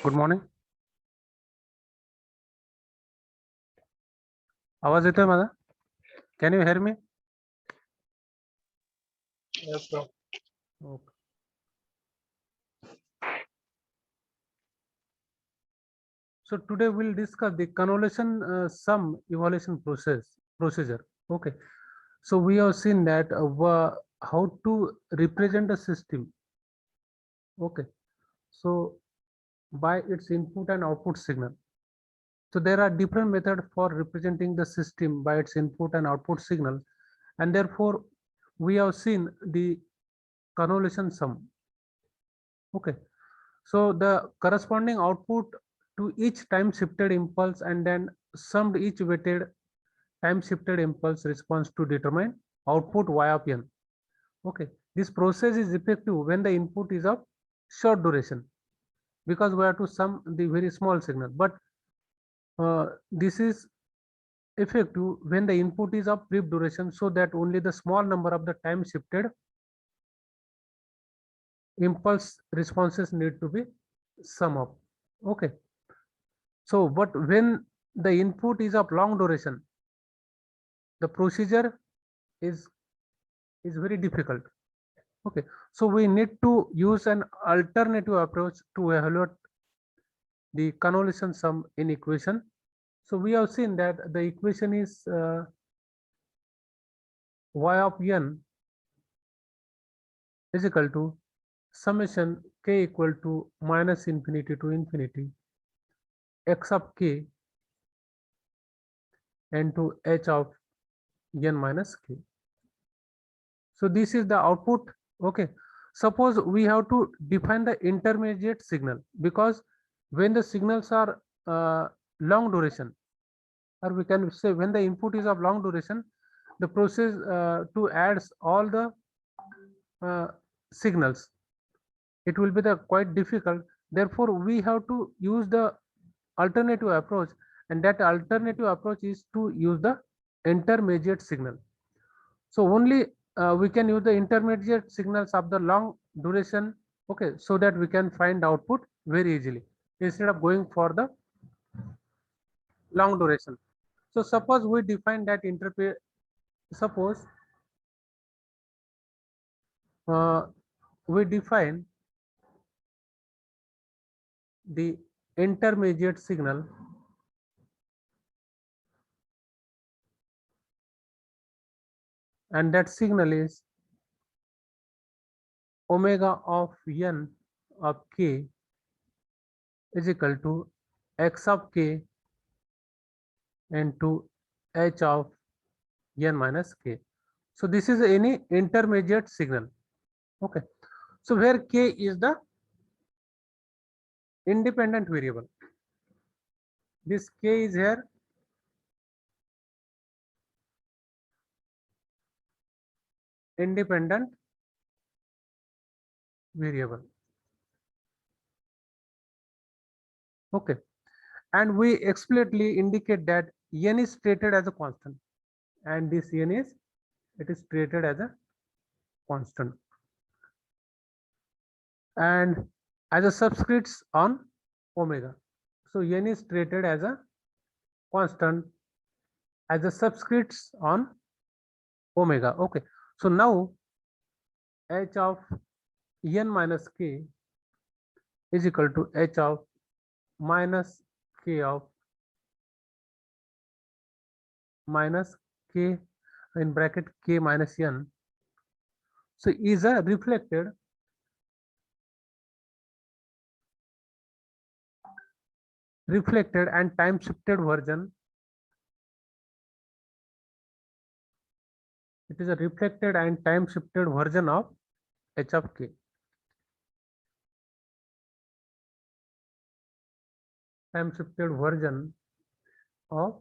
Good morning. आवाज येतोय माझा? Can you hair me? Yes, sir. Okay. So today we'll discuss the convolution sum evaluation procedure. Okay. So we have seen that how to represent a system. Okay. So by its input and output signal. So there are different methods for representing the system by its input and output signal, and therefore we have seen the convolution sum. Okay. So the corresponding output to each time shifted impulse and then summed each weighted time shifted impulse response to determine output y of n. Okay. This process is effective when the input is of short duration because we have to sum the very small signal. But this is effective when the input is of brief duration so that only the small number of the time shifted impulse responses need to be sum up. Okay. So, but when the input is of long duration, the procedure is very difficult. Okay. So we need to use an alternative approach to evaluate the convolution sum in equation. So we have seen that the equation is y of n is equal to summation k equal to minus infinity to infinity x of k and to h of n minus k. So this is the output. Okay. Suppose we have to define the intermediate signal, because when the signals are long duration, or we can say when the input is of long duration, the process to add all the signals, it will be the quite difficult. Therefore we have to use the alternative approach, and that alternative approach is to use the intermediate signal. So only we can use the intermediate signals of the long duration. Okay, so that we can find output very easily instead of going for the long duration. So suppose we define that suppose we define the intermediate signal and that signal is omega of n of k is equal to x of k and to h of n minus k. So this is any intermediate signal. Okay. So where k is the independent variable, this k is here independent variable. Okay. And we explicitly indicate that n is treated as a constant, and this n is treated as a constant and as a subscripts on omega. So n is treated as a constant as a subscripts on omega. Okay. So now h of n minus k is equal to h of minus k of minus k in bracket k minus n. So is a reflected and time shifted version. It is a reflected and time shifted version of h of k. Time shifted version of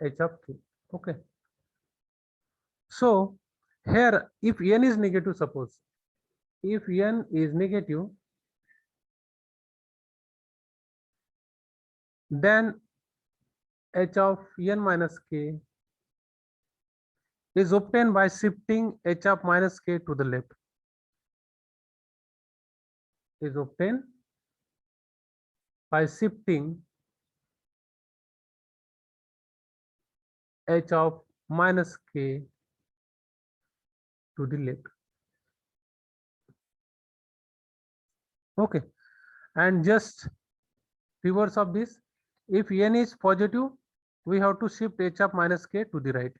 h of k. Okay. So here if n is negative, suppose if n is negative, then h of n minus k is obtained by shifting h of minus k to the left. Is obtained by shifting h of minus k to the left. Okay, and just reverse of this, if n is positive, we have to shift h of minus k to the right.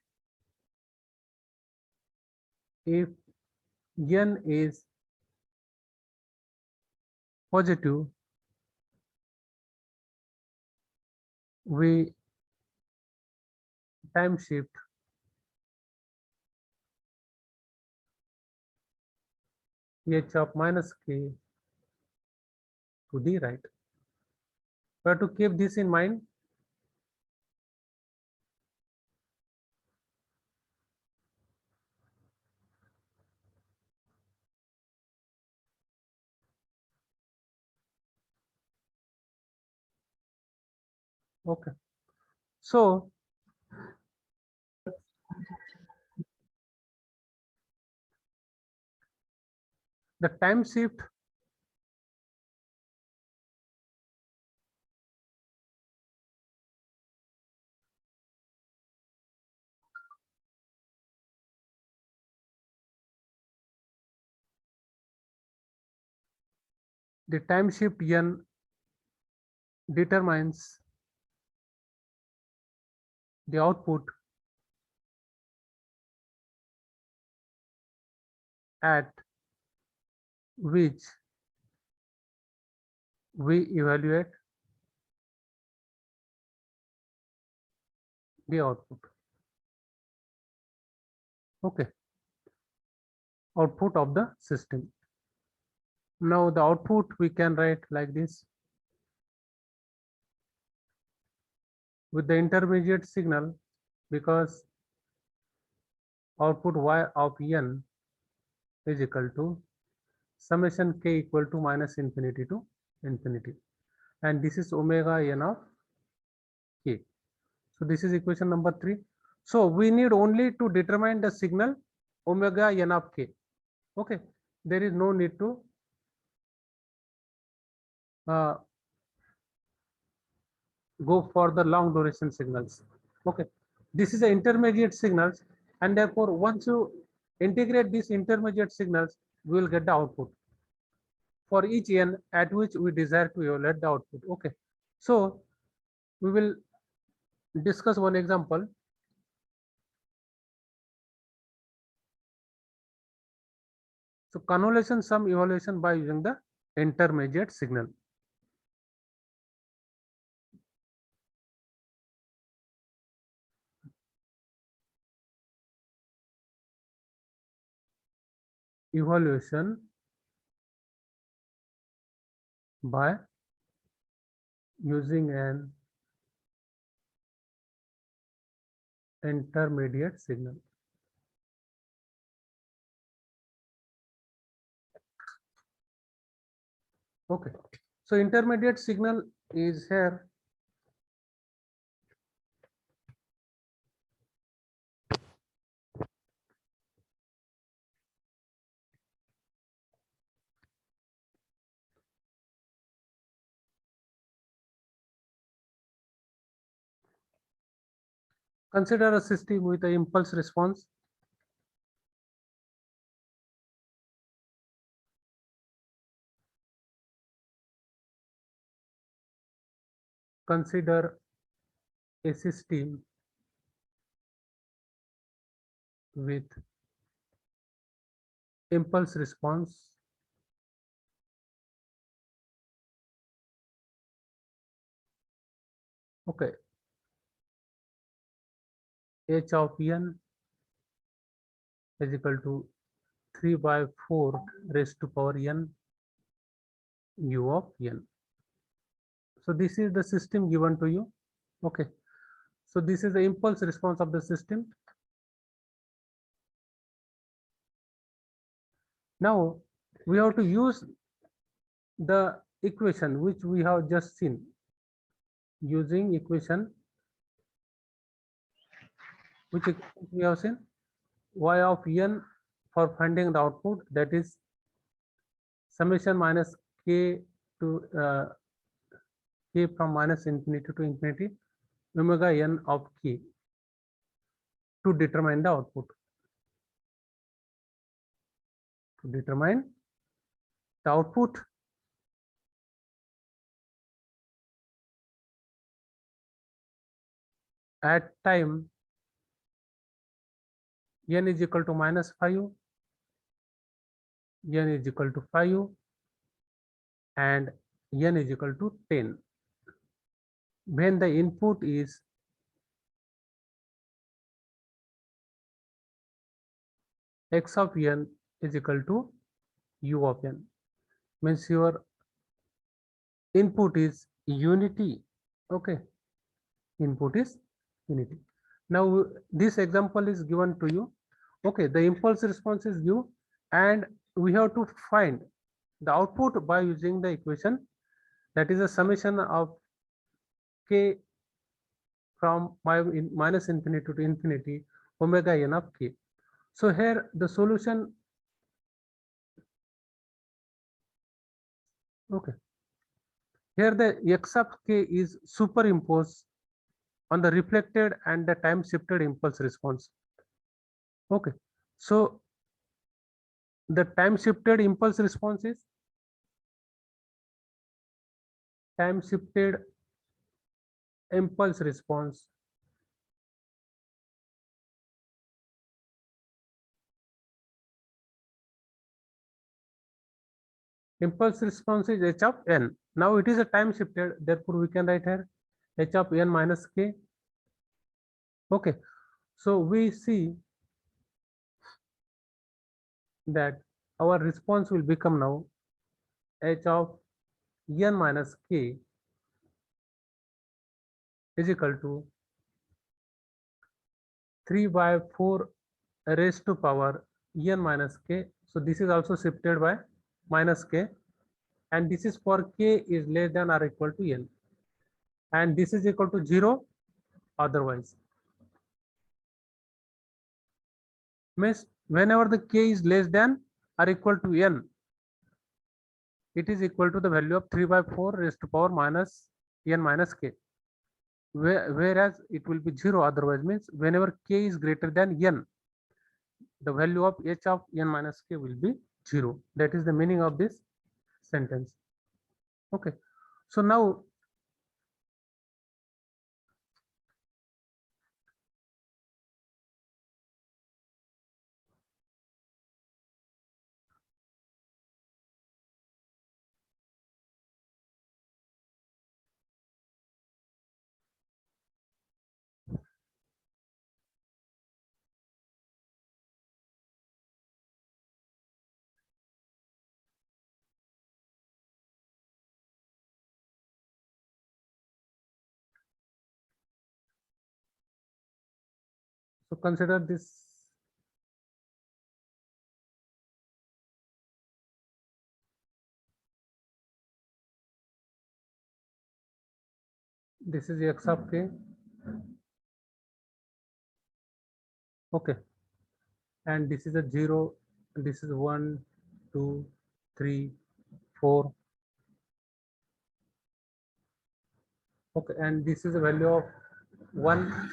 If n is positive, we time shift h of minus k to the right. We have to keep this in mind. Okay, so the time shift n determines the output at which we evaluate the output. Okay, output of the system. Now the output we can write like this: with the intermediate signal, because output y of n is equal to summation k equal to minus infinity to infinity, and this is omega n of k. So this is equation number 3. So we need only to determine the signal omega n of k. Okay, there is no need to go for the long duration signals. Okay, this is the intermediate signals, and therefore once you integrate these intermediate signals, we will get the output for each n at which we desire to evaluate the output. Okay, so we will discuss one example. So convolution sum evaluation by using the intermediate signal. Evaluation by using an intermediate signal. Okay, so intermediate signal is here. Consider a system with an impulse response. Consider a system with impulse response okay, h of n is equal to 3 by 4 raised to power n u of n. So this is the system given to you. Okay, so this is the impulse response of the system. Now we have to use the equation which we have just seen. Using equation which we have seen, y of n for finding the output, that is summation minus k to k from minus infinity to infinity omega n of k to determine the output. To determine the output, at time n is equal to minus 5, n is equal to 5, and n is equal to 10. When the input is x of n is equal to u of n, means your input is unity. Okay, input is unity. Now this example is given to you. Okay, the impulse response is u, and we have to find the output by using the equation, that is a summation of k from minus infinity to infinity omega n of k. So here the solution, okay, here the x of k is superimposed on the reflected and the time shifted impulse response. Okay, so the time shifted impulse response is time shifted impulse response is h of n. Now it is a time shifted, therefore we can write here h of n minus k. Okay, so we see that our response will become now h of n minus k is equal to 3 by 4 raised to power n minus k. So this is also shifted by minus k, and this is for k is less than or equal to n, and this is equal to 0 otherwise. Means whenever the k is less than or equal to n, it is equal to the value of 3 by 4 raised to power minus n minus k. Whereas it will be 0 otherwise, means whenever k is greater than n, the value of h of n minus k will be 0. That is the meaning of this sentence. Okay, so now so consider this. This is x of k. Okay, and this is a 0, this is 1, 2, 3, 4. Okay, and this is a value of 1.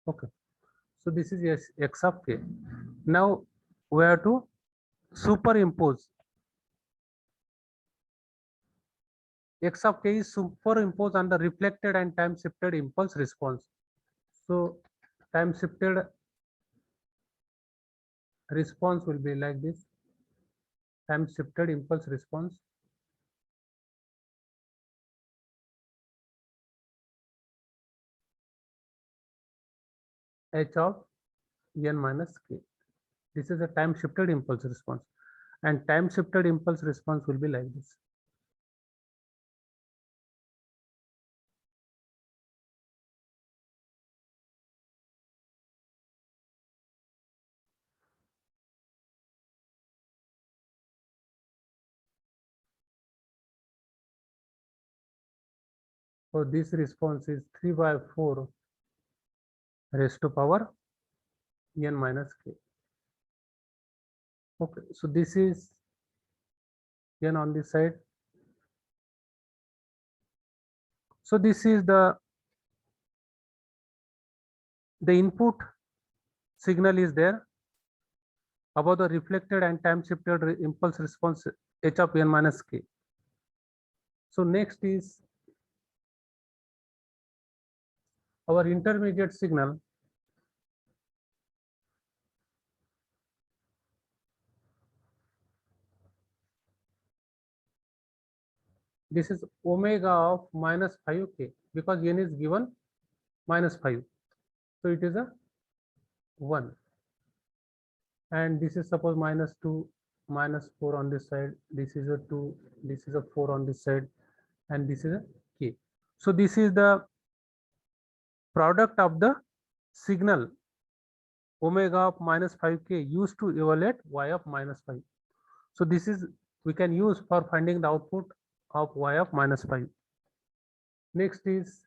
Okay, so this is x of k. Now we have to superimpose x of k is superimposed on the reflected and time shifted impulse response. So time shifted response will be like this. Time shifted impulse response h of n minus k. This is a time shifted impulse response, and time shifted impulse response will be like this. So this response is 3 by 4 raised to power n minus k. Okay, so this is n on this side. So this is the input signal is there about the reflected and time shifted impulse response h of n minus k. So next is our intermediate signal. This is omega of minus 5k because n is given minus 5. So it is a 1. And this is suppose minus 2, minus 4 on this side. This is a 2, this is a 4 on this side, and this is a k. So this is the product of the signal omega of minus 5k used to evaluate y of minus 5. So this is we can use for finding the output of y of minus 5. Next is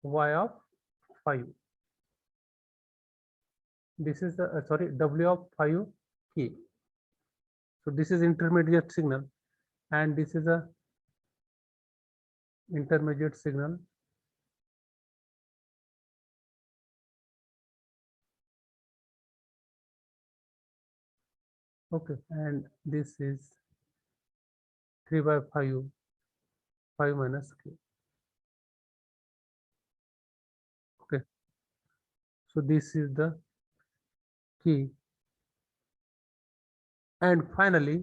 y of 5. This is the sorry, w of 5k. So this is intermediate signal, and this is a intermediate signal. Okay, and this is 3 by 5, 5 minus k. Okay, so this is the key. And finally,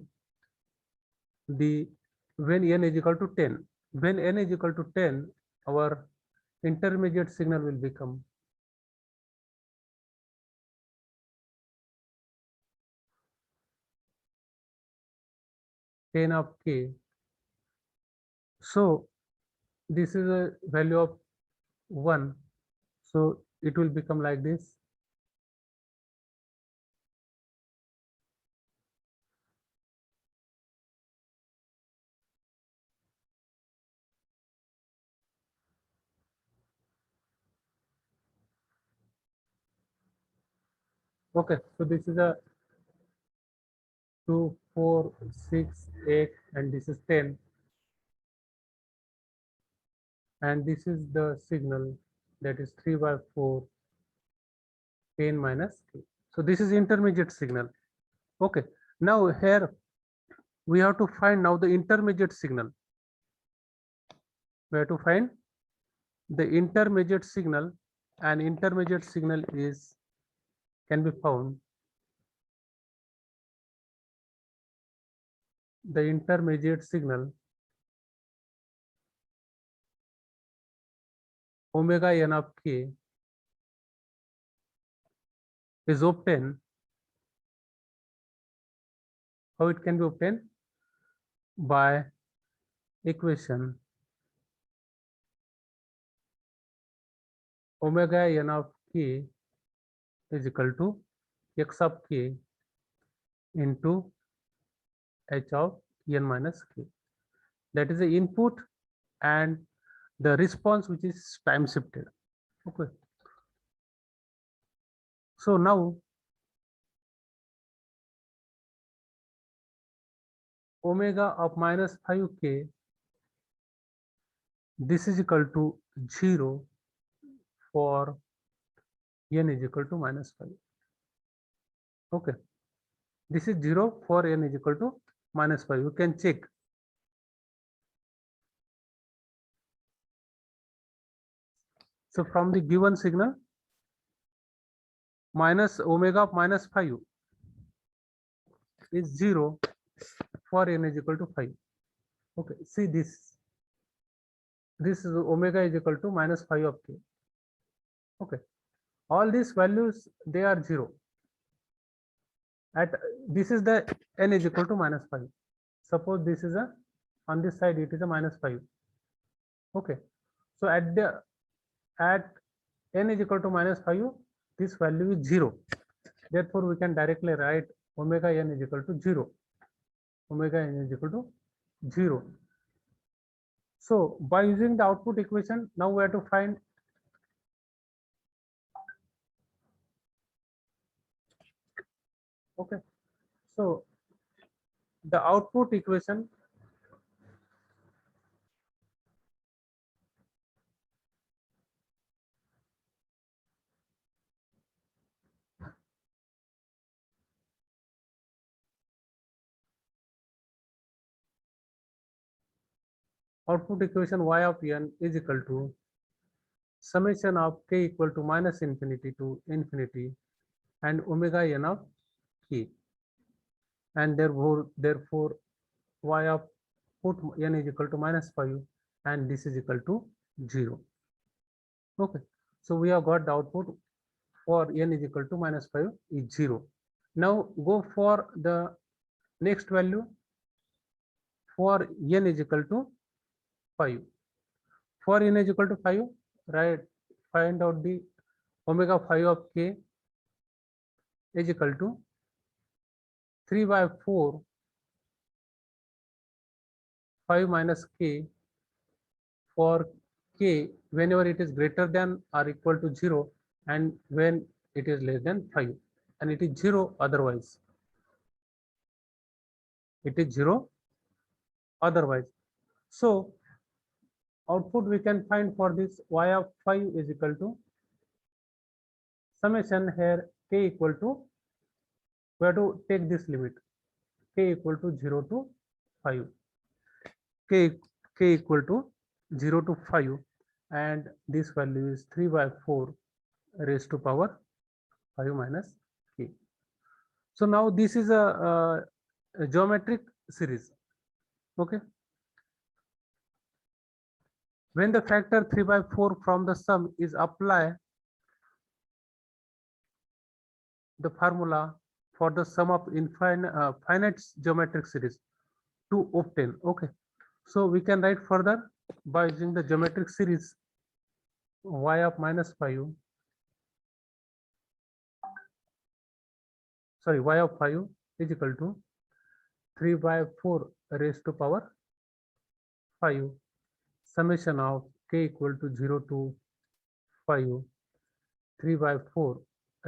the when n is equal to 10, when n is equal to 10, our intermediate signal will become ten of k. So this is a value of 1. So it will become like this. Okay, so this is a 2, 4, 6, 8, and this is 10. And this is the signal, that is 3 by 4, 10 minus k. So this is intermediate signal. Okay, now here we have to find now the intermediate signal. We have to find the intermediate signal, and intermediate signal is can be found. The intermediate signal omega n of k is obtained. How it can be obtained? By equation omega n of k is equal to x of k into h of n minus k. That is the input and the response which is time shifted. Okay. So now omega of minus 5k, this is equal to 0 for n is equal to minus 5. Okay, this is 0 for n is equal to minus 5. You can check. So from the given signal, minus omega of minus 5 is 0 for n is equal to 5. Okay, see this. This is omega is equal to minus 5 of k. Okay, all these values, they are 0. At this is the n is equal to minus 5. Suppose this is a, on this side it is a minus 5. Okay, so at n is equal to minus 5, this value is 0. Therefore we can directly write omega n is equal to 0. Omega n is equal to 0. So by using the output equation, now we have to find Okay, so the output equation y of n is equal to summation of k equal to minus infinity to infinity and omega n of k, and therefore y of put n is equal to -5 and this is equal to 0. Okay, so we have got the output for n is equal to -5 is 0. Now go for the next value for n is equal to 5. For n is equal to 5, right, find out the omega 5 of k is equal to 3 by 4 5 minus k for k whenever it is greater than or equal to 0 and when it is less than 5, and it is 0 otherwise. It is 0 otherwise. So output we can find for this y of 5 is equal to summation here k equal to, we have to take this limit k equal to 0 to 5, k equal to 0 to 5, and this value is 3 by 4 raised to power 5 minus k. So now this is a geometric series. Okay, when the factor 3 by 4 from the sum is applied, the formula for the sum of finite geometric series to obtain. Okay, so we can write further by using the geometric series y of -5, sorry, y of 5 is equal to 3 by 4 raised to power 5 summation of k equal to 0 to 5 3 by 4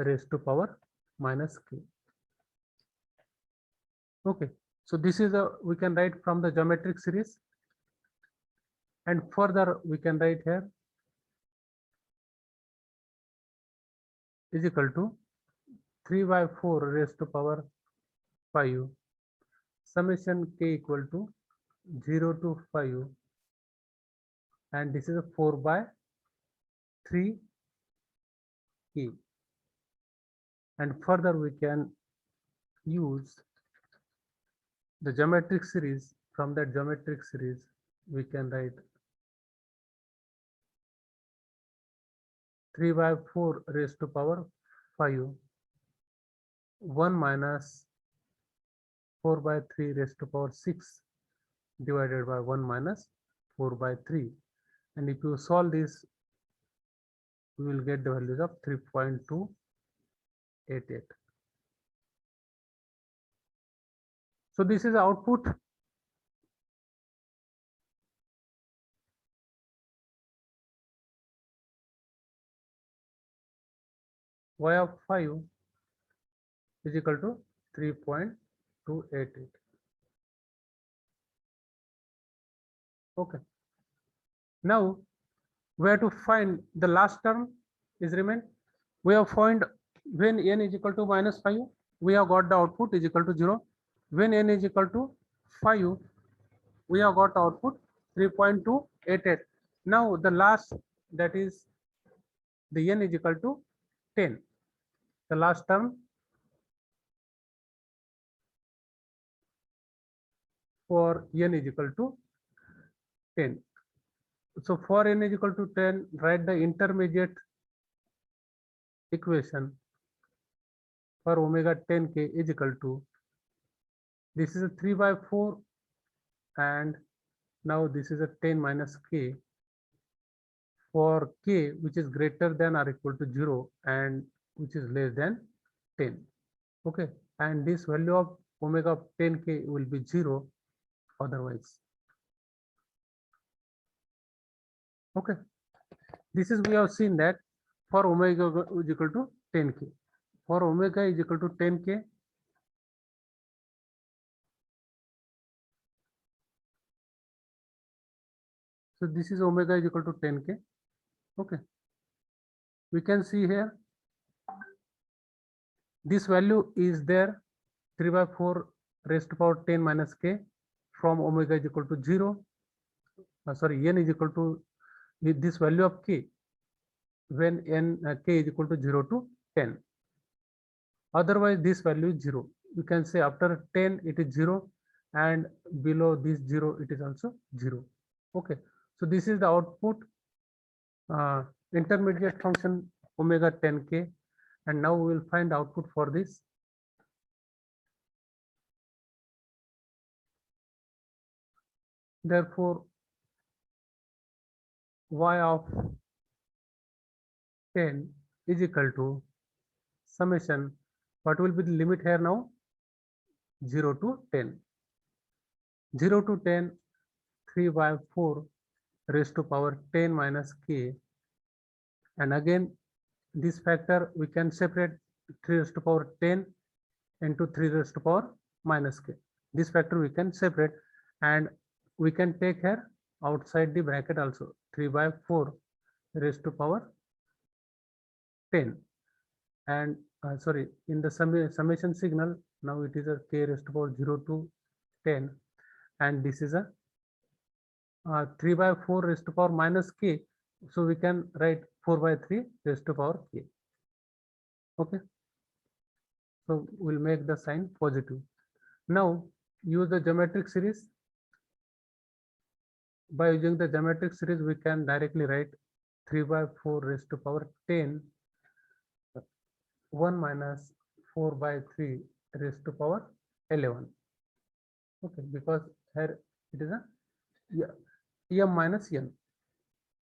raised to power minus k. Okay, so this is a, we can write from the geometric series, and further we can write here is equal to 3 by 4 raised to power 5 summation k equal to 0 to 5, and this is a 4 by 3 k, and further we can use the geometric series. From that geometric series we can write 3 by 4 raised to power 5 1 minus 4 by 3 raised to power 6 divided by 1 minus 4 by 3, and if you solve this we will get the values of 3.288. So this is the output. Y of 5 is equal to 3.288. Okay, now we have to find the last term is remain. We have found when n is equal to -5, we have got the output is equal to 0. When n is equal to 5, we have got output 3.288. Now the last, that is the n is equal to 10, the last term for n is equal to 10. So for n is equal to 10, write the intermediate equation for omega 10k is equal to, this is a 3 by 4, and now this is a 10 minus k for k which is greater than or equal to 0 and which is less than 10. Okay, and this value of omega of 10k will be 0 otherwise. Okay, this is, we have seen that for omega is equal to 10k, for omega is equal to 10k, So this is omega is equal to 10k. Okay, we can see here this value is there 3 by 4 raised to power 10 minus k from omega is equal to 0. Sorry, n is equal to this value of k when k is equal to 0 to 10. Otherwise this value is 0. You can say after 10 it is 0 and below this 0 it is also 0. Okay, so this is the output intermediate function omega 10k, and now we will find output for this. Therefore y of 10 is equal to summation, what will be the limit here now? 0 to 10. 0 to 10, 3 by 4 raised to power 10 minus k, and again this factor we can separate 3 raised to power 10 into 3 raised to power minus k. This factor we can separate, and we can take here outside the bracket also 3 by 4 raised to power 10, and sorry, in the summation signal now it is a k raised to power 0 to 10, and this is a 3 by 4 raised to power minus k, so we can write 4 by 3 raised to power k. Okay, so we'll make the sign positive. Now use the geometric series. By using the geometric series we can directly write 3 by 4 raised to power 10 1 minus 4 by 3 raised to power 11. Okay, because here it is a m minus n.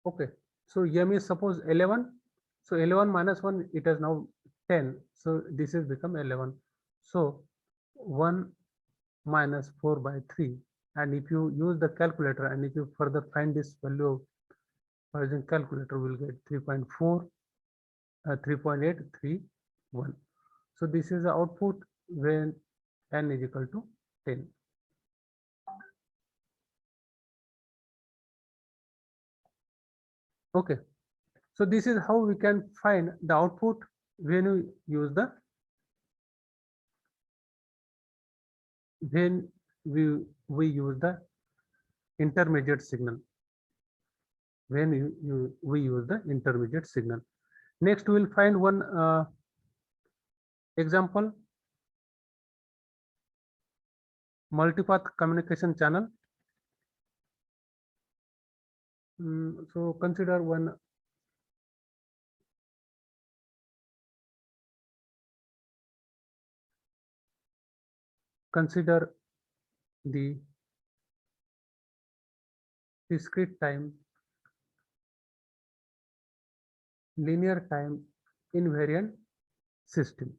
Okay, so m is suppose 11, so 11 minus 1 it is now 10, so this is become 11. So 1 minus 4 by 3, and if you use the calculator and if you further find this value by using calculator, we'll get 3.4 3.831. so this is the output when n is equal to 10. Okay, so this is how we can find the output when we use the we use the intermediate signal. When we use the intermediate signal. Next we will find one example, multipath communication channel. So consider one consider the discrete time linear time invariant system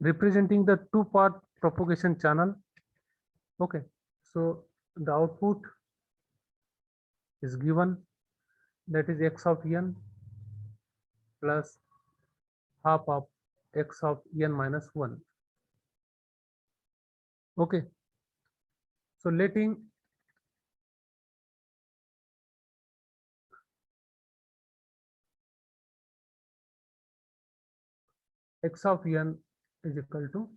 representing the two-part propagation channel. Okay, so the output is given, that is x of n plus half of x of n minus 1. Okay, so letting x of n is equal to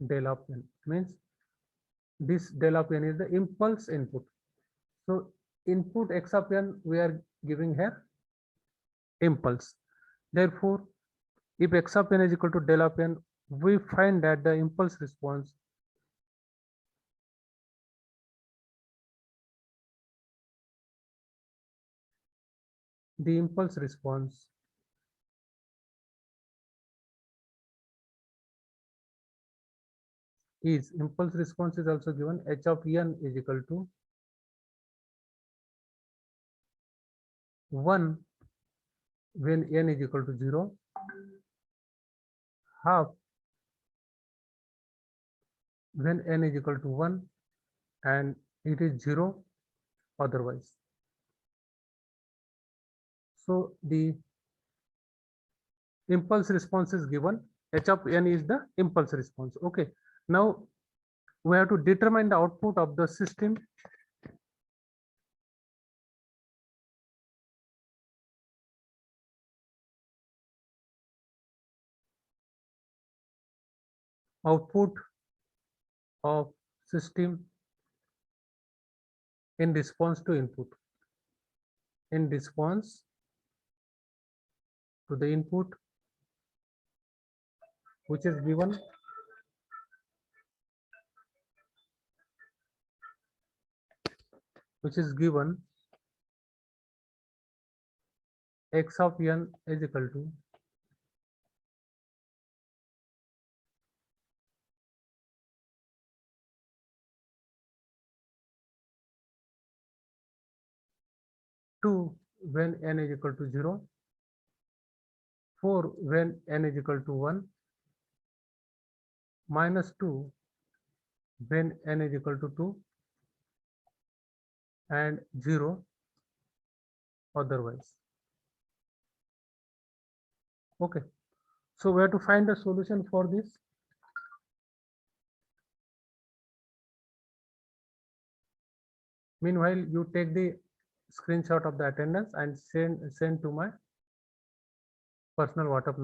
del of n, means this del of n is the impulse input. So input x of n we are giving here impulse. Therefore, if x of n is equal to del of n, we find that the impulse response impulse response is also given h of n is equal to 1 when n is equal to 0, half when n is equal to 1 and it is 0 otherwise. So the impulse response is given, h of n is the impulse response. Okay, now we have to determine the output of the system. Output of system in response to input. In response to the input which is given x of n is equal to two when n is equal to 0, 4 when n is equal to 1, minus 2 when n is equal to 2, and 0 otherwise. Okay, so we have to find the solution for this. Meanwhile, you take the screenshot of the attendance and send to my personal WhatsApp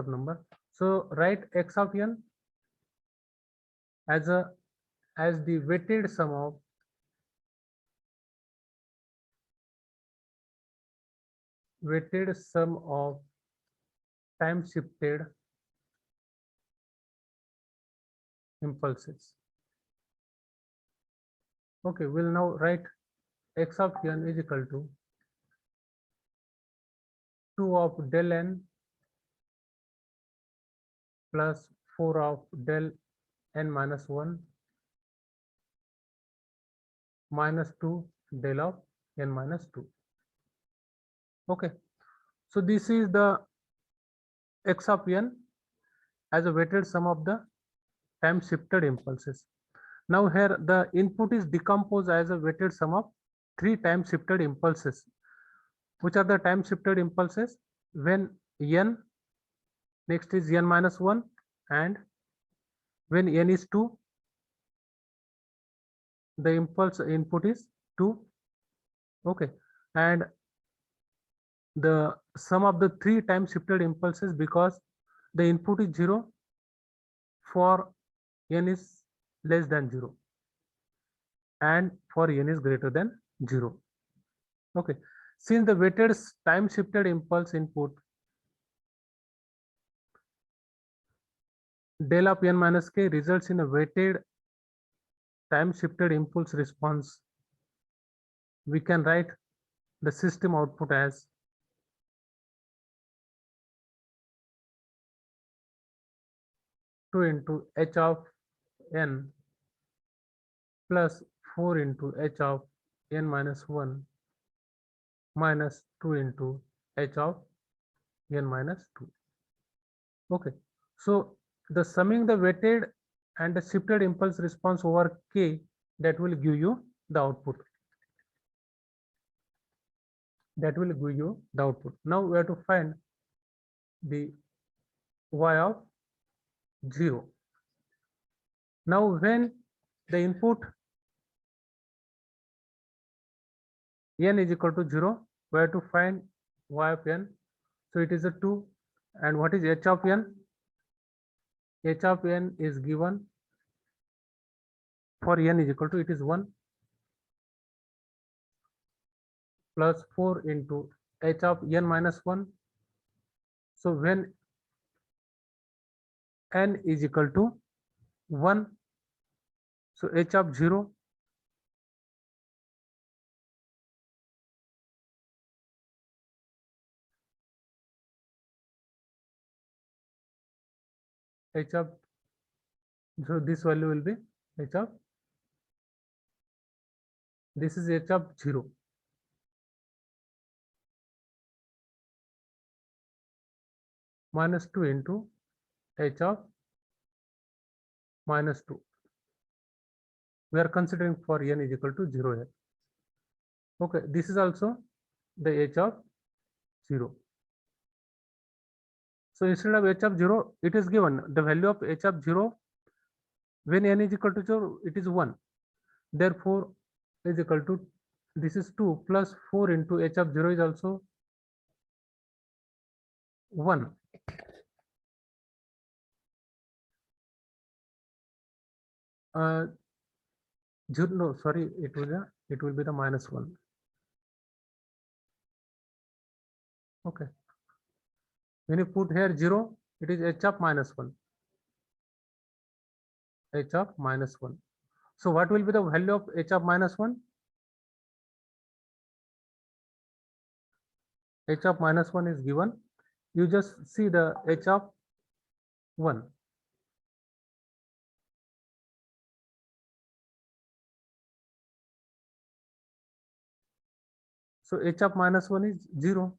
number. So write x of n as the weighted sum of time shifted impulses. Okay, we'll now write x of n is equal to 2 of del n plus 4 of del n minus 1 minus 2 del of n minus 2. Okay, so this is the x of n as a weighted sum of the time shifted impulses. Now here the input is decomposed as a weighted sum of 3 time shifted impulses. Which are the time shifted impulses? When n, next is n minus 1, and when n is 2, the impulse input is 2. Okay, and the sum of the 3 time shifted impulses, because the input is 0 for n is less than 0 and for n is greater than 0. Okay, since the weighted time shifted impulse input del of n minus k results in a weighted time shifted impulse response, we can write the system output as two into h of n plus 4 into h of n minus 1 minus 2 into h of n minus 2. Okay, so the summing the weighted and the shifted impulse response over k, that will give you the output. Now we have to find the y of 0. Now when the input n is equal to 0, we have to find y of n. So it is a 2. And what is h of n? H of n is given for n is equal to, it is 1 plus 4 into h of n minus 1. So when n is equal to 1, so h of 0 h of, so this value will be h of, this is h of 0 minus 2 into h of minus 2. We are considering for n is equal to 0 here. Okay, this is also the h of 0. So instead of h of 0, it is given the value of h of 0 When n is equal to 0, it is 1. Therefore, is equal to, this is 2 plus 4 into h of 0 is also 1. No, sorry, it will be the minus 1. Okay. When you put here 0, it is h of minus 1. H of minus 1. So what will be the value of h of minus 1? H of minus 1 is given. You just see the h of 1. So h of minus 1 is 0.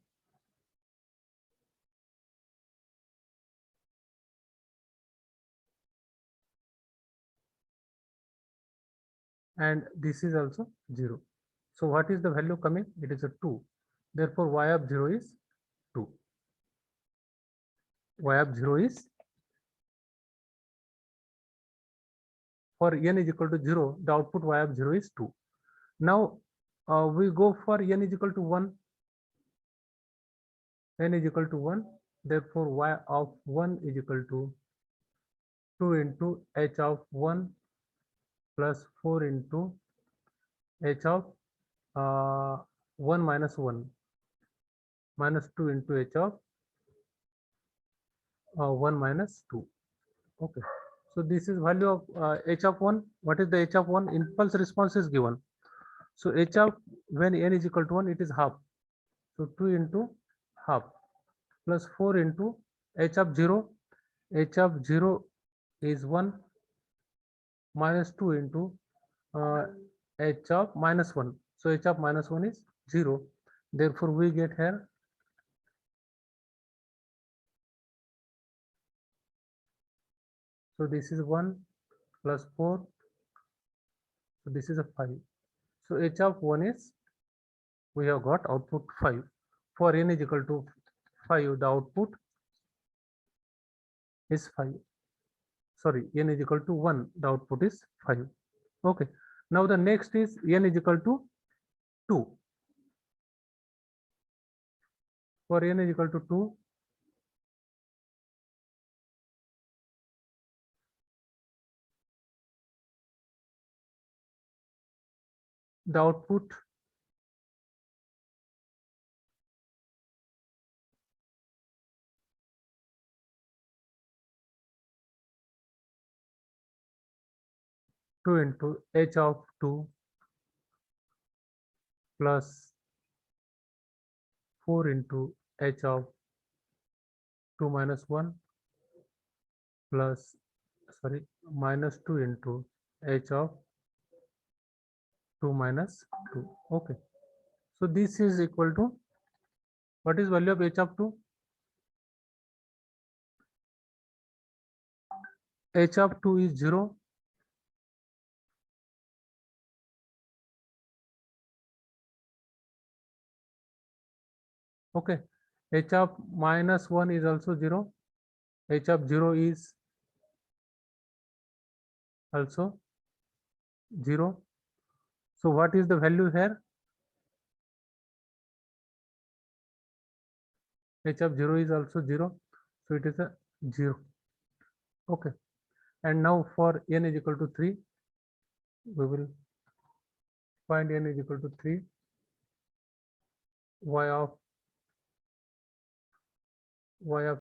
And this is also 0. So what is the value coming? It is a 2. Therefore, y of 0 is 2. Y of 0 is, for n is equal to 0, the output y of 0 is 2. Now we go for n is equal to 1. N is equal to 1. Therefore, y of 1 is equal to 2 into h of 1 plus 4 into h of 1 minus 1 minus 2 into h of 1 minus 2. Okay. So this is value of h of 1. What is the h of 1? Impulse response is given. So h of, when n is equal to 1, it is half. So 2 into half plus 4 into h of 0. H of 0 is 1 minus 2 into h of minus 1. So h of minus 1 is 0. Therefore, we get here so this is 1 plus 4. So this is a 5. So h of 1 is, we have got output 5. For n is equal to 5, the output is 5. Sorry, n is equal to 1, the output is 5. Okay. Now the next is n is equal to 2. For n is equal to 2, the output two into h of 2 plus 4 into h of 2 minus 1 plus, sorry, minus 2 into h of 2 minus 2. Okay. So this is equal to, what is value of h of 2? H of 2 is 0. Okay. H of minus 1 is also 0. H of 0 is also 0. So what is the value here? H of 0 is also 0. So it is a 0. Okay. And now for n is equal to 3, we will find n is equal to 3. Y of